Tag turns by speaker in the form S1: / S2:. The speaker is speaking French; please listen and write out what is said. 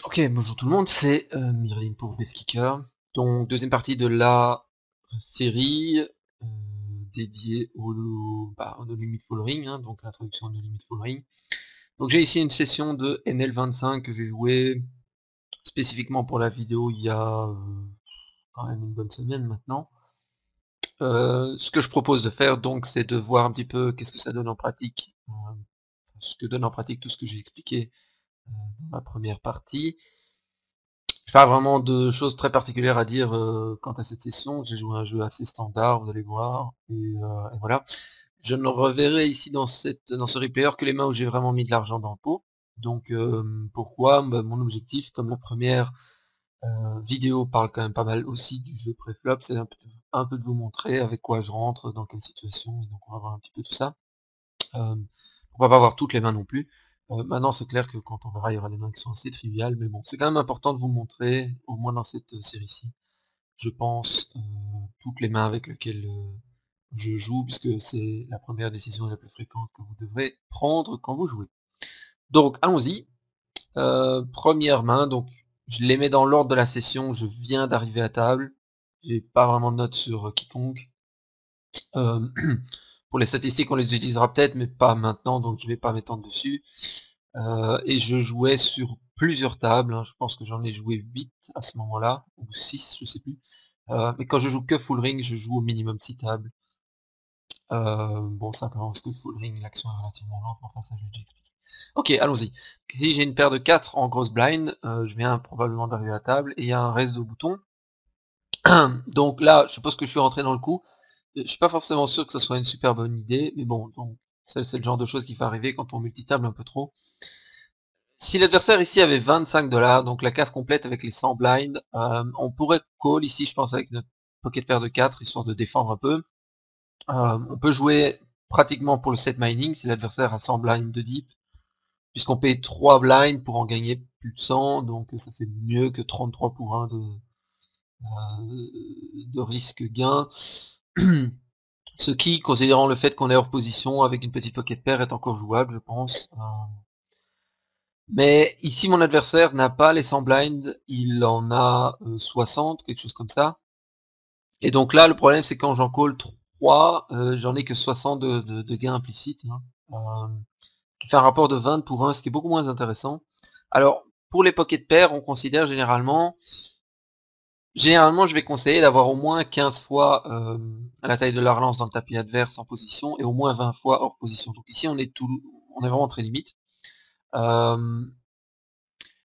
S1: Ok, bonjour tout le monde, c'est Myriam pour Kicker. Donc deuxième partie de la série dédiée au No Limit Following, hein, donc l'introduction de No Limit Following. Donc j'ai ici une session de NL25 que j'ai joué spécifiquement pour la vidéo il y a quand même une bonne semaine maintenant. Ce que je propose de faire donc c'est de voir un petit peu qu'est-ce que ça donne en pratique, ce que donne en pratique tout ce que j'ai expliqué dans la première partie. J'ai pas vraiment de choses très particulières à dire quant à cette session. J'ai joué un jeu assez standard, vous allez voir, et voilà. Je ne reverrai ici dans ce replayer que les mains où j'ai vraiment mis de l'argent dans le pot. Donc pourquoi? Bah, mon objectif, comme la première vidéo parle quand même pas mal aussi du jeu préflop, c'est un peu de vous montrer avec quoi je rentre, dans quelle situation, et donc on va voir un petit peu tout ça. On va pas voir toutes les mains non plus. Maintenant c'est clair que quand on verra, il y aura des mains qui sont assez triviales, mais bon, c'est quand même important de vous montrer, au moins dans cette série-ci, je pense, toutes les mains avec lesquelles je joue, puisque c'est la première décision la plus fréquente que vous devrez prendre quand vous jouez. Donc allons-y. Première main, donc je les mets dans l'ordre de la session, je viens d'arriver à table, j'ai pas vraiment de notes sur quiconque. Pour les statistiques, on les utilisera peut-être, mais pas maintenant, donc je vais pas m'étendre dessus. Et je jouais sur plusieurs tables, hein. Je pense que j'en ai joué 8 à ce moment-là, ou 6, je sais plus. Mais quand je joue que full ring, je joue au minimum 6 tables. Bon, simplement parce que full ring, l'action est relativement lente, enfin ça je l'ai déjà expliqué. Ok, allons-y. Si j'ai une paire de 4 en grosse blind, je viens probablement d'arriver à la table, et il y a un reste de boutons. Donc là, je suppose que je suis rentré dans le coup. Je suis pas forcément sûr que ce soit une super bonne idée, mais bon, donc c'est le genre de choses qui fait arriver quand on multitable un peu trop. Si l'adversaire ici avait 25 $, donc la cave complète avec les 100 blinds, on pourrait call ici, je pense, avec notre pocket pair de 4, histoire de défendre un peu. On peut jouer pratiquement pour le set mining si l'adversaire a 100 blinds de deep, puisqu'on paye 3 blinds pour en gagner plus de 100, donc ça fait mieux que 33 pour 1 de risque gain. Ce qui, considérant le fait qu'on est hors position avec une petite pocket pair, est encore jouable, je pense. Mais ici, mon adversaire n'a pas les 100 blinds, il en a 60, quelque chose comme ça. Et donc là, le problème, c'est quand j'en call 3, j'en ai que 60 de gains implicites, hein, qui fait un rapport de 20 pour 1, ce qui est beaucoup moins intéressant. Alors, pour les pocket pairs, on considère généralement, je vais conseiller d'avoir au moins 15 fois la taille de la relance dans le tapis adverse en position, et au moins 20 fois hors position. Donc ici, on est vraiment très limite.